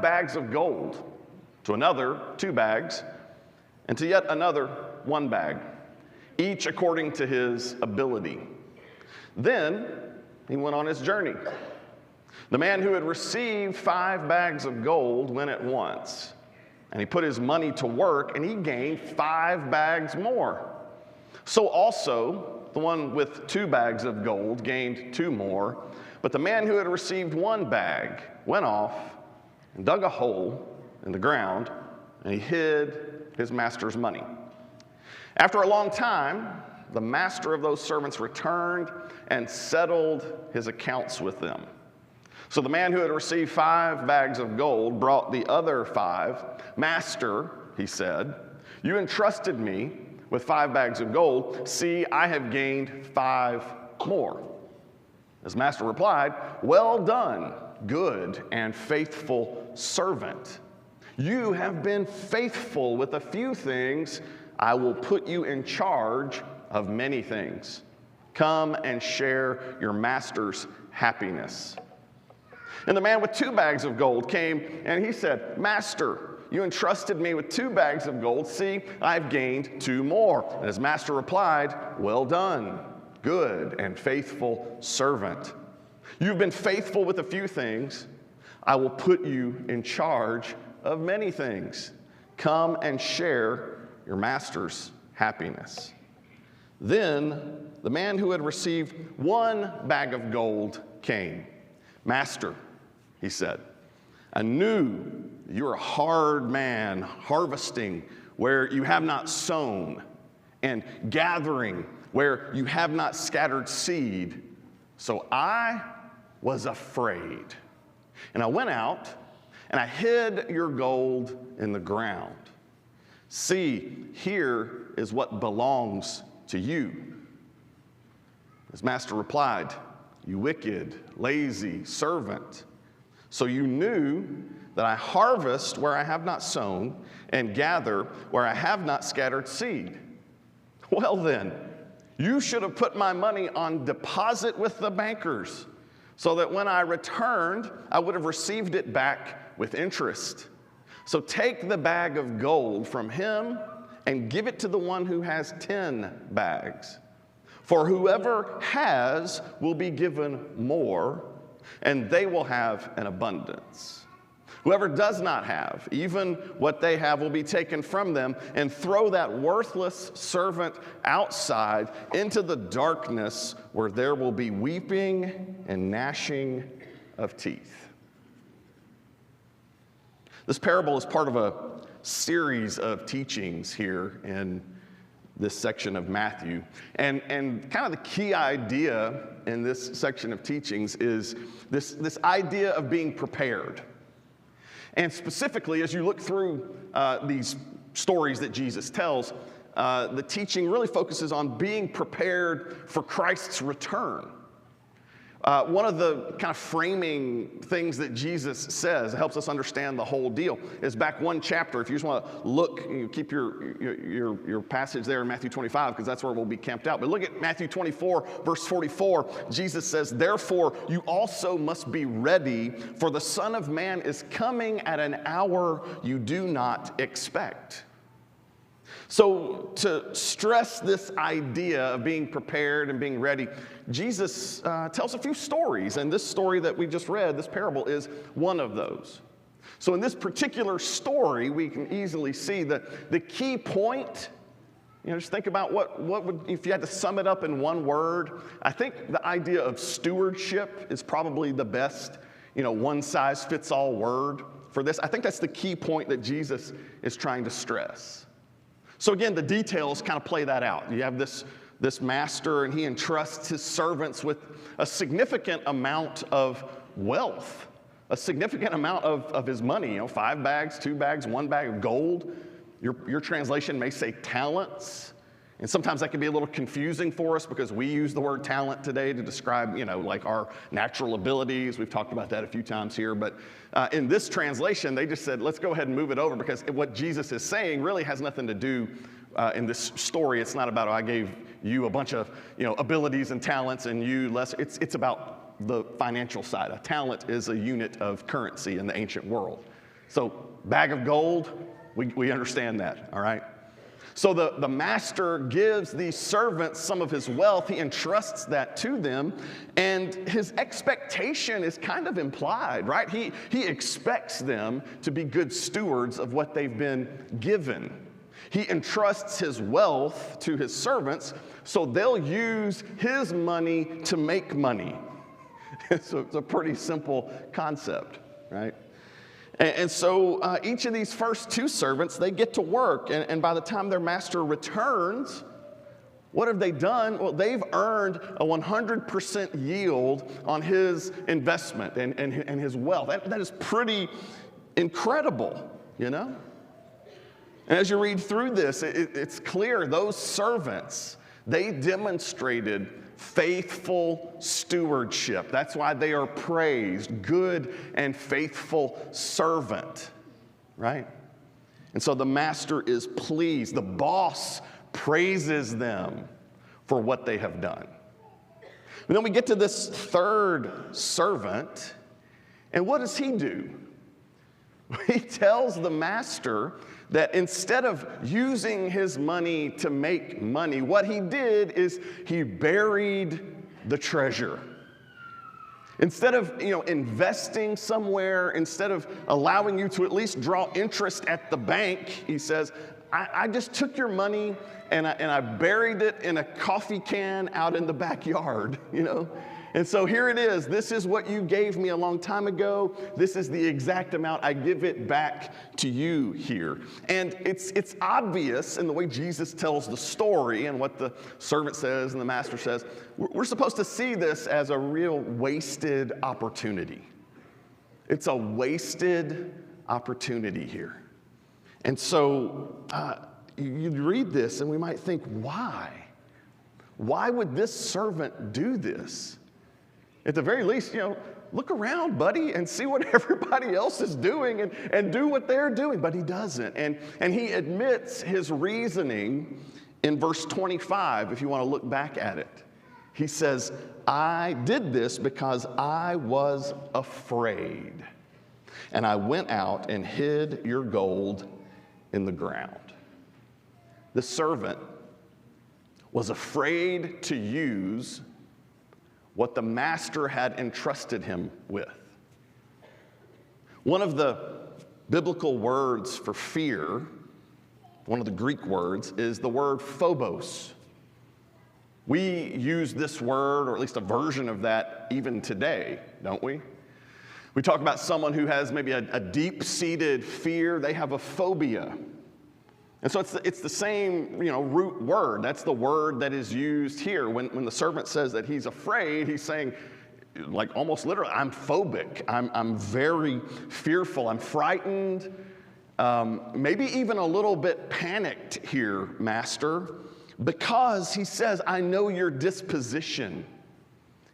bags of gold, to another 2 bags, and to yet another 1 bag, each according to his ability. Then he went on his journey. The man who had received 5 bags of gold went at once, and he put his money to work, and he gained 5 bags more. So also the one with 2 bags of gold gained 2 more, but the man who had received 1 bag went off and dug a hole in the ground, and he hid his master's money. After a long time, the master of those servants returned and settled his accounts with them. So the man who had received 5 bags of gold brought the other 5. "Master," he said, "you entrusted me with 5 bags of gold. See, I have gained 5 more." His master replied, "Well done, good and faithful servant. You have been faithful with a few things. I will put you in charge of many things. Come and share your master's happiness." And the man with 2 bags of gold came, and he said, "Master, you entrusted me with 2 bags of gold. See, I've gained 2 more." And his master replied, "Well done, good and faithful servant. You've been faithful with a few things. I will put you in charge of many things. Come and share your master's happiness." Then the man who had received 1 bag of gold came. "Master," he said, "I knew you're a hard man, harvesting where you have not sown, and gathering where you have not scattered seed. So I was afraid, and I went out and I hid your gold in the ground. See, here is what belongs to you." His master replied, "You wicked, lazy servant. So you knew that I harvest where I have not sown and gather where I have not scattered seed. Well then, you should have put my money on deposit with the bankers, so that when I returned, I would have received it back with interest. So take the bag of gold from him and give it to the one who has 10 bags. For whoever has will be given more, and they will have an abundance. Whoever does not have, even what they have will be taken from them, and throw that worthless servant outside into the darkness where there will be weeping and gnashing of teeth." This parable is part of a series of teachings here in this section of Matthew. And kind of the key idea in this section of teachings is this idea of being prepared. And specifically, as you look through these stories that Jesus tells, the teaching really focuses on being prepared for Christ's return. One of the kind of framing things that Jesus says, it helps us understand the whole deal, is back 1 chapter. If you just want to look, you keep your passage there in Matthew 25, because that's where we'll be camped out. But look at Matthew 24, verse 44. Jesus says, "Therefore you also must be ready, for the Son of Man is coming at an hour you do not expect." So to stress this idea of being prepared and being ready, Jesus tells a few stories, and this story that we just read, this parable, is one of those. So in this particular story, we can easily see that the key point, just think about what would, if you had to sum it up in one word, I think the idea of stewardship is probably the best, one-size-fits-all word for this. I think that's the key point that Jesus is trying to stress. So again, the details kind of play that out. You have this master, and he entrusts his servants with a significant amount of wealth, a significant amount of his money, 5 bags, 2 bags, 1 bag of gold. Your translation may say talents. And sometimes that can be a little confusing for us because we use the word talent today to describe, like our natural abilities. We've talked about that a few times here. But in this translation, they just said, let's go ahead and move it over, because what Jesus is saying really has nothing to do in this story. It's not about, I gave you a bunch of, abilities and talents and you less. It's about the financial side. A talent is a unit of currency in the ancient world. So bag of gold, we understand that, all right? So the master gives these servants some of his wealth. He entrusts that to them, and his expectation is kind of implied, right? He expects them to be good stewards of what they've been given. He entrusts his wealth to his servants, so they'll use his money to make money. So it's a pretty simple concept, right? And so each of these first two servants, they get to work. And by the time their master returns, what have they done? Well, they've earned a 100% yield on his investment and his wealth. That is pretty incredible, you know? And as you read through this, it's clear those servants, they demonstrated faithful stewardship. That's why they are praised, good and faithful servant, right? And so the master is pleased. The boss praises them for what they have done. And then we get to this third servant, and what does he do? He tells the master that instead of using his money to make money, what he did is he buried the treasure. Instead of investing somewhere, instead of allowing you to at least draw interest at the bank, he says, I just took your money and I buried it in a coffee can out in the backyard, And so here it is. This is what you gave me a long time ago. This is the exact amount. I give it back to you here. And it's obvious in the way Jesus tells the story and what the servant says and the master says. We're supposed to see this as a real wasted opportunity. It's a wasted opportunity here. And so you read this and we might think, why? Why would this servant do this? At the very least, look around, buddy, and see what everybody else is doing and do what they're doing. But he doesn't. And he admits his reasoning in verse 25, if you want to look back at it. He says, I did this because I was afraid. And I went out and hid your gold in the ground. The servant was afraid to use what the master had entrusted him with. One of the biblical words for fear, one of the Greek words, is the word phobos. We use this word, or at least a version of that, even today, don't we? We talk about someone who has maybe a deep-seated fear. They have a phobia. And so it's the same, root word. That's the word that is used here. When the servant says that he's afraid, he's saying, like almost literally, I'm phobic. I'm very fearful. I'm frightened. Maybe even a little bit panicked here, Master, because he says, I know your disposition.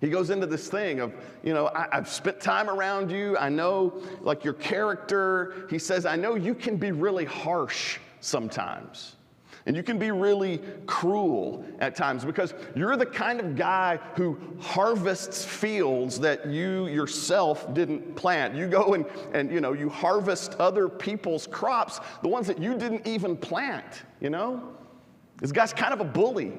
He goes into this thing of, I've spent time around you. I know, like, your character. He says, I know you can be really harsh sometimes. And you can be really cruel at times because you're the kind of guy who harvests fields that you yourself didn't plant. You go and you harvest other people's crops, the ones that you didn't even plant, This guy's kind of a bully,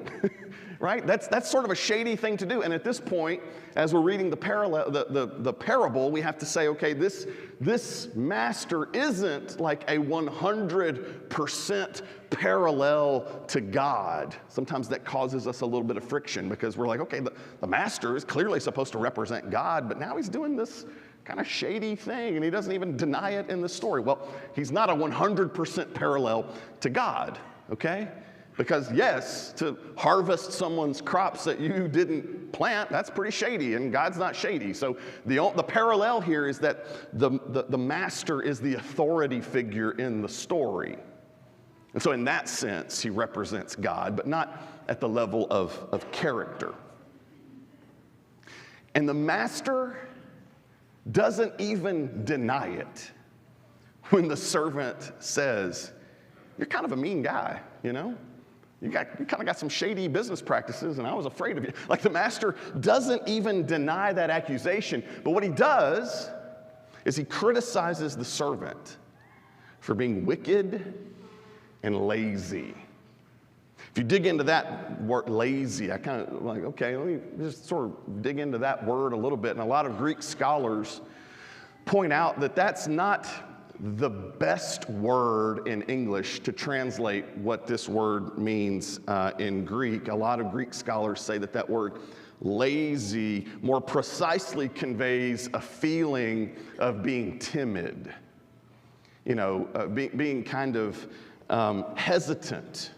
right? That's sort of a shady thing to do. And at this point, as we're reading the parable, we have to say, okay, this master isn't like a 100% parallel to God. Sometimes that causes us a little bit of friction because we're like, okay, the master is clearly supposed to represent God, but now he's doing this kind of shady thing, and he doesn't even deny it in the story. Well, he's not a 100% parallel to God, okay? Because yes, to harvest someone's crops that you didn't plant, that's pretty shady, and God's not shady. So the parallel here is that the master is the authority figure in the story. And so in that sense, he represents God, but not at the level of character. And the master doesn't even deny it when the servant says, you're kind of a mean guy, You kind of got some shady business practices, and I was afraid of you. Like, the master doesn't even deny that accusation. But what he does is he criticizes the servant. for being wicked and lazy. If you dig into that word lazy, I kind of like, okay, let me just sort of dig into that word a little bit. And a lot of Greek scholars point out that that's not the best word in English to translate what this word means in Greek. A lot of Greek scholars say that that word lazy more precisely conveys a feeling of being timid, being kind of hesitant.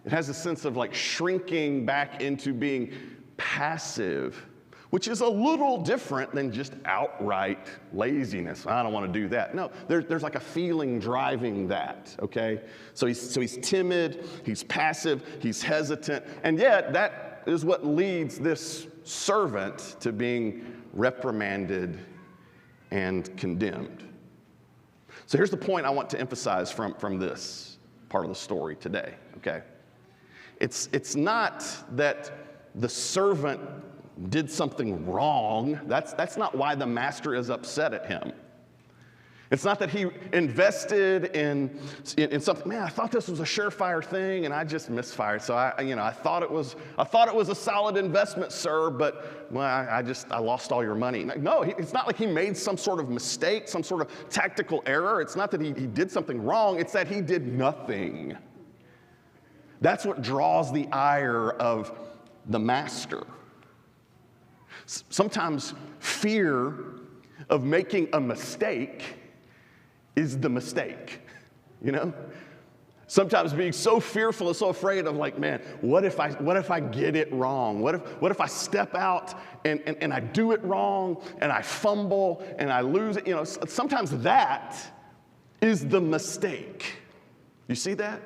It has a sense of like shrinking back into being passive, which is a little different than just outright laziness. I don't want to do that. No, there's like a feeling driving that, okay? So he's timid, he's passive, he's hesitant, and yet that is what leads this servant to being reprimanded and condemned. So here's the point I want to emphasize from this part of the story today, okay? It's not that the servant did something wrong. That's not why the master is upset at him. It's not that he invested in something. Man, I thought this was a surefire thing, and I just misfired. So I thought it was a solid investment, sir. But I lost all your money. No, it's not like he made some sort of mistake, some sort of tactical error. It's not that he did something wrong. It's that he did nothing. That's what draws the ire of the master. Sometimes fear of making a mistake is the mistake, Sometimes being so fearful and so afraid of like, man, what if I get it wrong? What if I step out and I do it wrong and I fumble and I lose it? Sometimes that is the mistake. You see that?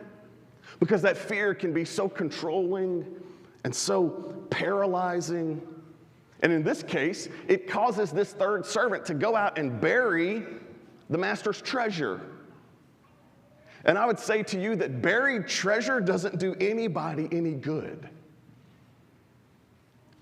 Because that fear can be so controlling and so paralyzing. And in this case, it causes this third servant to go out and bury the master's treasure. And I would say to you that buried treasure doesn't do anybody any good.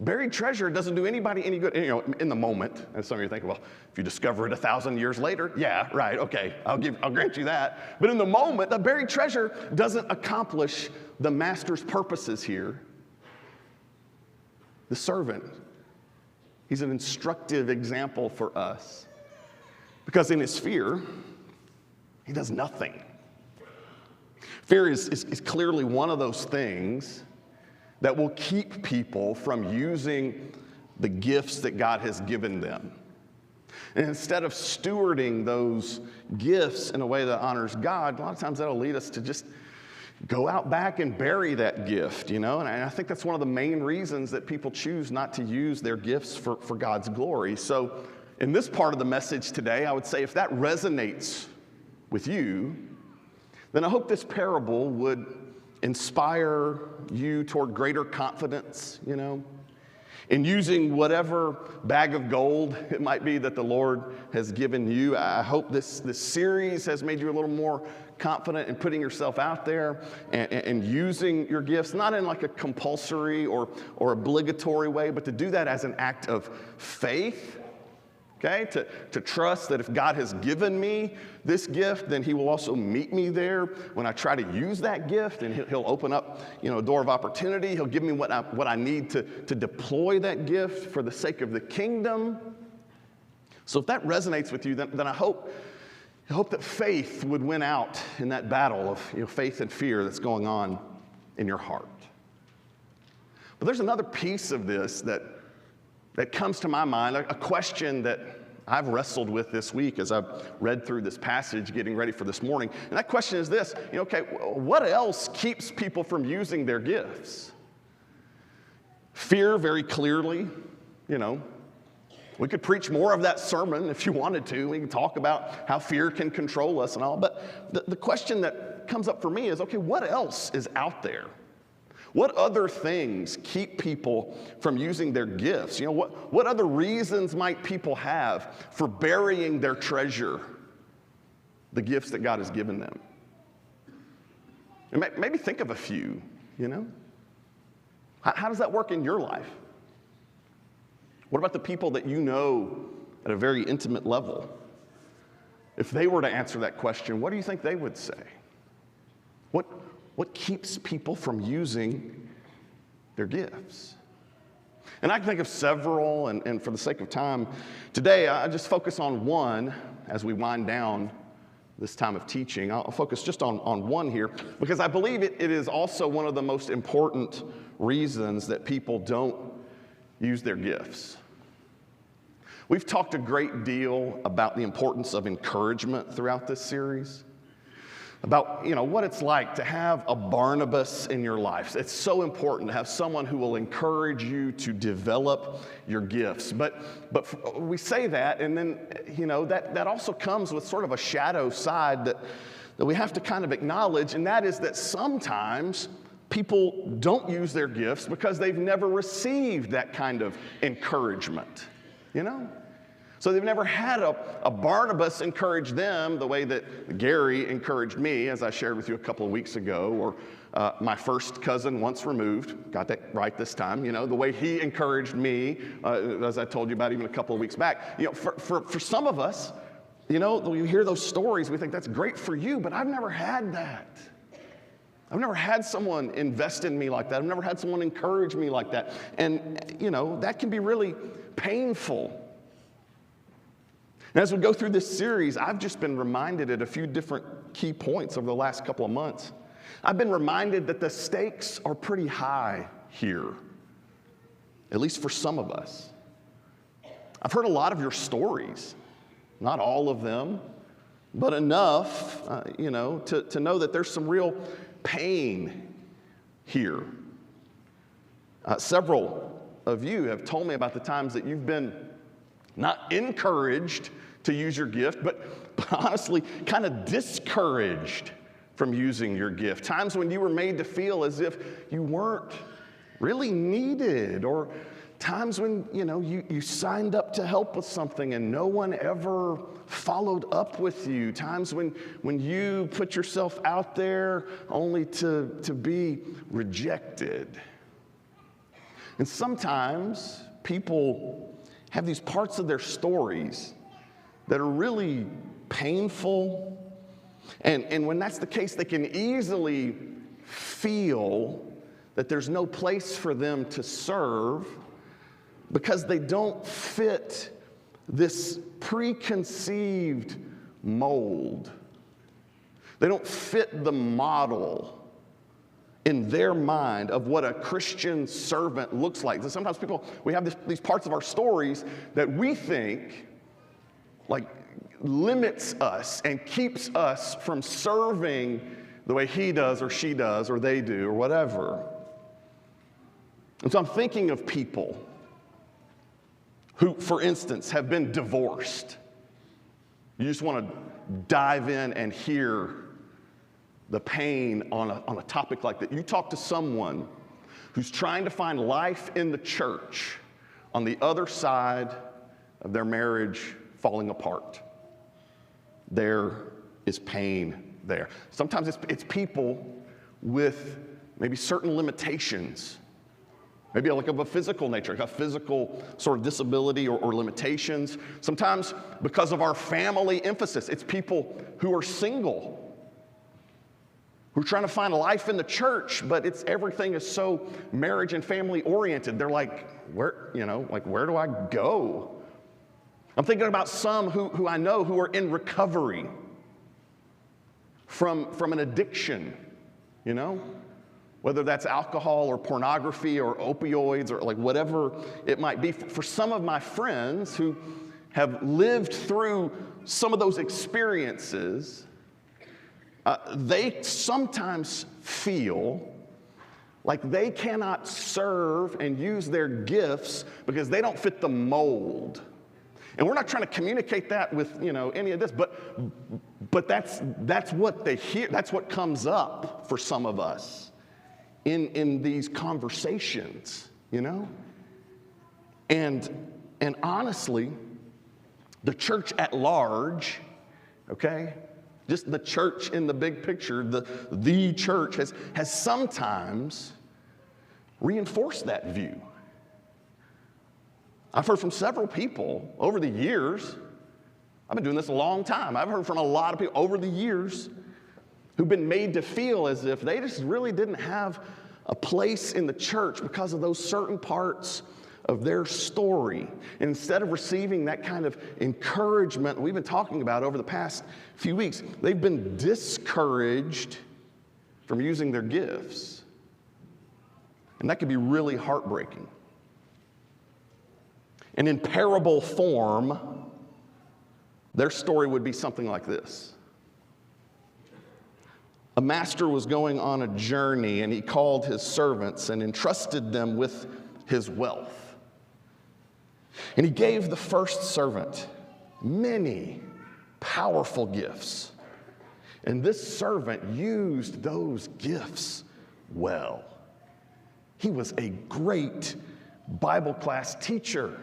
Buried treasure doesn't do anybody any good, in the moment. And some of you think, well, if you discover it 1,000 years later, yeah, right, okay, I'll grant you that. But in the moment, the buried treasure doesn't accomplish the master's purposes here. The servant, he's an instructive example for us. Because in his fear, he does nothing. Fear is clearly one of those things that will keep people from using the gifts that God has given them. And instead of stewarding those gifts in a way that honors God, a lot of times that'll lead us to just go out back and bury that gift, And I think that's one of the main reasons that people choose not to use their gifts for God's glory. So in this part of the message today, I would say if that resonates with you, then I hope this parable would inspire you toward greater confidence, in using whatever bag of gold it might be that the Lord has given you. I hope this series has made you a little more confident in putting yourself out there and using your gifts, not in like a compulsory or obligatory way, but to do that as an act of faith. Okay, to trust that if God has given me this gift, then he will also meet me there when I try to use that gift, and he'll open up, a door of opportunity. He'll give me what I need to deploy that gift for the sake of the kingdom. So if that resonates with you, then I hope that faith would win out in that battle of faith and fear that's going on in your heart. But there's another piece of this that comes to my mind, a question that I've wrestled with this week as I've read through this passage, getting ready for this morning. And that question is this, what else keeps people from using their gifts? Fear, very clearly, We could preach more of that sermon if you wanted to. We can talk about how fear can control us and all. But the question that comes up for me is, okay, what else is out there? What other things keep people from using their gifts? What other reasons might people have for burying their treasure, the gifts that God has given them? And maybe think of a few, How does that work in your life? What about the people that you know at a very intimate level? if they were to answer that question, what do you think they would say? What keeps people from using their gifts? And I can think of several, and for the sake of time, today I just focus on one as we wind down this time of teaching. I'll focus just on one here, because I believe it is also one of the most important reasons that people don't use their gifts. We've talked a great deal about the importance of encouragement throughout this series, about what it's like to have a Barnabas in your life. It's so important to have someone who will encourage you to develop your gifts. But we say that, and then that also comes with sort of a shadow side that we have to kind of acknowledge, and that is that sometimes people don't use their gifts because they've never received that kind of encouragement. So they've never had a Barnabas encourage them the way that Gary encouraged me, as I shared with you a couple of weeks ago, or my first cousin once removed, got that right this time, the way he encouraged me, as I told you about even a couple of weeks back. For some of us, when you hear those stories, we think that's great for you, but I've never had that. I've never had someone invest in me like that. I've never had someone encourage me like that. And, that can be really painful. And as we go through this series, I've just been reminded at a few different key points over the last couple of months. I've been reminded that the stakes are pretty high here, at least for some of us. I've heard a lot of your stories, not all of them, but enough, to know that there's some real pain here. Several of you have told me about the times that you've been not encouraged to use your gift, but honestly kind of discouraged from using your gift. Times when you were made to feel as if you weren't really needed, or times when you signed up to help with something and no one ever followed up with you. Times when you put yourself out there only to be rejected. And sometimes people have these parts of their stories that are really painful. And when that's the case, they can easily feel that there's no place for them to serve because they don't fit this preconceived mold. They don't fit the model in their mind of what a Christian servant looks like. So sometimes we have these parts of our stories that we think limits us and keeps us from serving the way he does or she does or they do or whatever. And so I'm thinking of people who, for instance, have been divorced. You just want to dive in and hear the pain on a topic like that. You talk to someone who's trying to find life in the church on the other side of their marriage falling apart. There is pain there. Sometimes it's people with maybe certain limitations, maybe like of a physical nature, like a physical sort of disability or limitations. Sometimes because of our family emphasis, it's people who are single, who are trying to find a life in the church, but everything is so marriage and family oriented. They're like, where do I go? I'm thinking about some who I know who are in recovery from an addiction, whether that's alcohol or pornography or opioids or whatever it might be. For some of my friends who have lived through some of those experiences, they sometimes feel like they cannot serve and use their gifts because they don't fit the mold. And we're not trying to communicate that with any of this, but that's what they hear. That's what comes up for some of us in these conversations, And honestly, the church at large, okay, just the church in the big picture, the church has sometimes reinforced that view. I've heard from several people over the years I've been doing this a long time. I've heard from a lot of people over the years who've been made to feel as if they just really didn't have a place in the church because of those certain parts of their story. And instead of receiving that kind of encouragement we've been talking about over the past few weeks, they've been discouraged from using their gifts. And that can be really heartbreaking. And in parable form, their story would be something like this. A master was going on a journey, and he called his servants and entrusted them with his wealth. And he gave the first servant many powerful gifts. And this servant used those gifts well. He was a great Bible class teacher.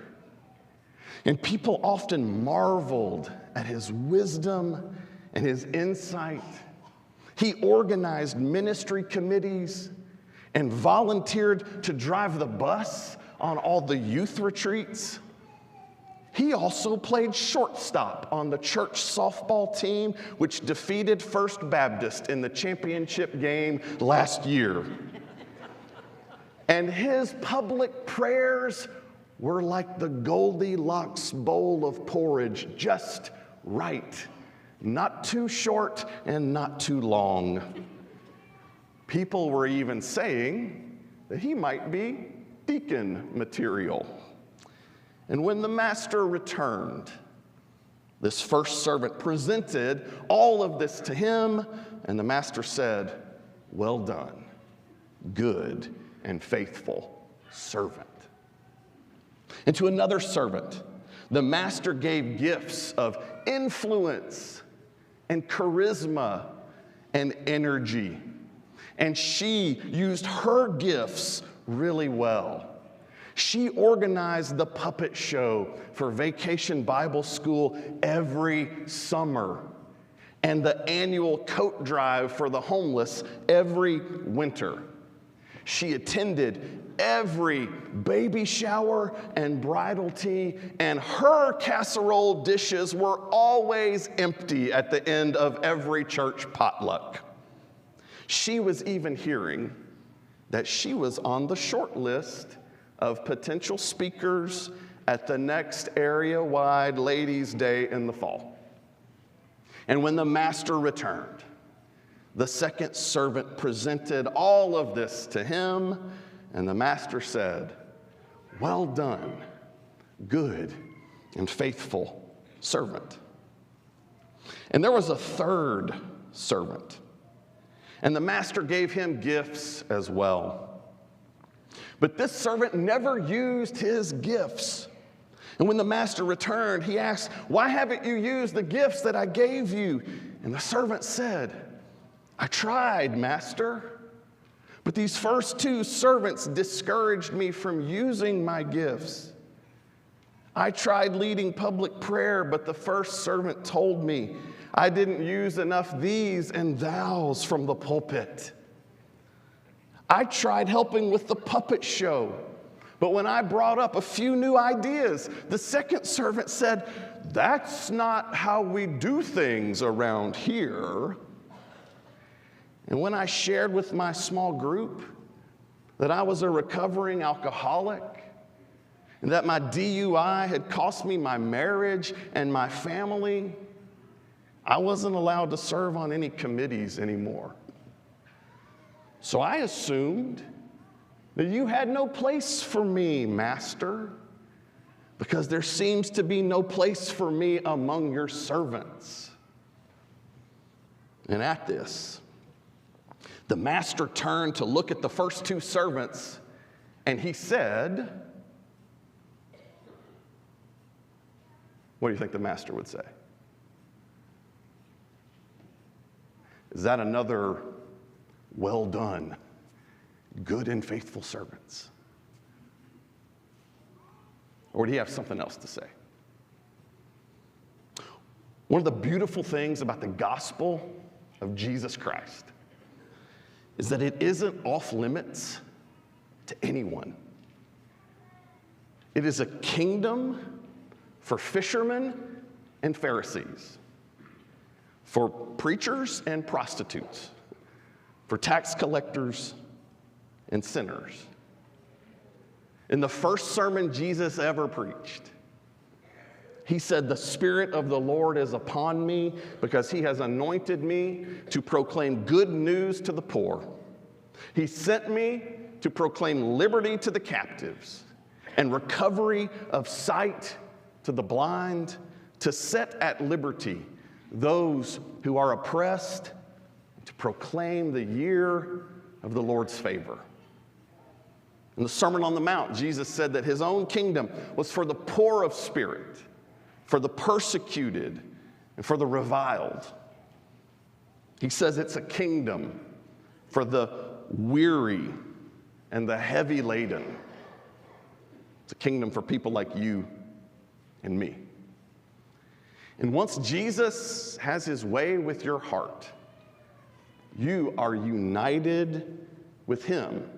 And people often marveled at his wisdom and his insight. He organized ministry committees and volunteered to drive the bus on all the youth retreats. He also played shortstop on the church softball team, which defeated First Baptist in the championship game last year. And his public prayers were like the Goldilocks bowl of porridge, just right. Not too short and not too long. People were even saying that he might be deacon material. And when the master returned, this first servant presented all of this to him, and the master said, "Well done, good and faithful servant." And to another servant, the master gave gifts of influence and charisma and energy. And she used her gifts really well. She organized the puppet show for Vacation Bible School every summer, and the annual coat drive for the homeless every winter. She attended every baby shower and bridal tea, and her casserole dishes were always empty at the end of every church potluck. She was even hearing that she was on the short list of potential speakers at the next area-wide Ladies' Day in the fall. And when the master returned, the second servant presented all of this to him, and the master said, "Well done, good and faithful servant." And there was a third servant, and the master gave him gifts as well. But this servant never used his gifts. And when the master returned, he asked, "Why haven't you used the gifts that I gave you?" And the servant said, "I tried, master, but these first two servants discouraged me from using my gifts. I tried leading public prayer, but the first servant told me I didn't use enough these and thous from the pulpit. I tried helping with the puppet show, but when I brought up a few new ideas, the second servant said, 'That's not how we do things around here.' And when I shared with my small group that I was a recovering alcoholic and that my DUI had cost me my marriage and my family, I wasn't allowed to serve on any committees anymore. So I assumed that you had no place for me, master, because there seems to be no place for me among your servants." And at this, the master turned to look at the first two servants, and he said, what do you think the master would say? Is that another "Well done, good and faithful servants"? Or would he have something else to say? One of the beautiful things about the gospel of Jesus Christ is that it isn't off limits to anyone. It is a kingdom for fishermen and Pharisees, for preachers and prostitutes, for tax collectors and sinners. In the first sermon Jesus ever preached, he said, "The Spirit of the Lord is upon me because he has anointed me to proclaim good news to the poor. He sent me to proclaim liberty to the captives and recovery of sight to the blind, to set at liberty those who are oppressed, to proclaim the year of the Lord's favor." In the Sermon on the Mount, Jesus said that his own kingdom was for the poor of spirit, for the persecuted, and for the reviled. He says it's a kingdom for the weary and the heavy laden. It's a kingdom for people like you and me. And once Jesus has his way with your heart, you are united with him,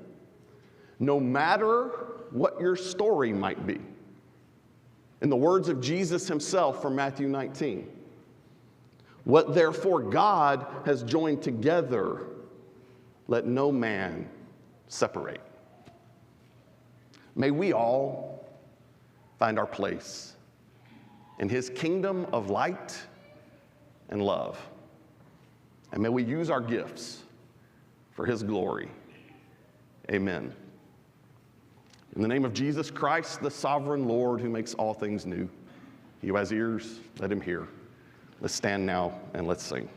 no matter what your story might be. In the words of Jesus himself from Matthew 19, "What therefore God has joined together, let no man separate." May we all find our place in his kingdom of light and love. And may we use our gifts for his glory. Amen. In the name of Jesus Christ, the sovereign Lord who makes all things new, he who has ears, let him hear. Let's stand now and let's sing.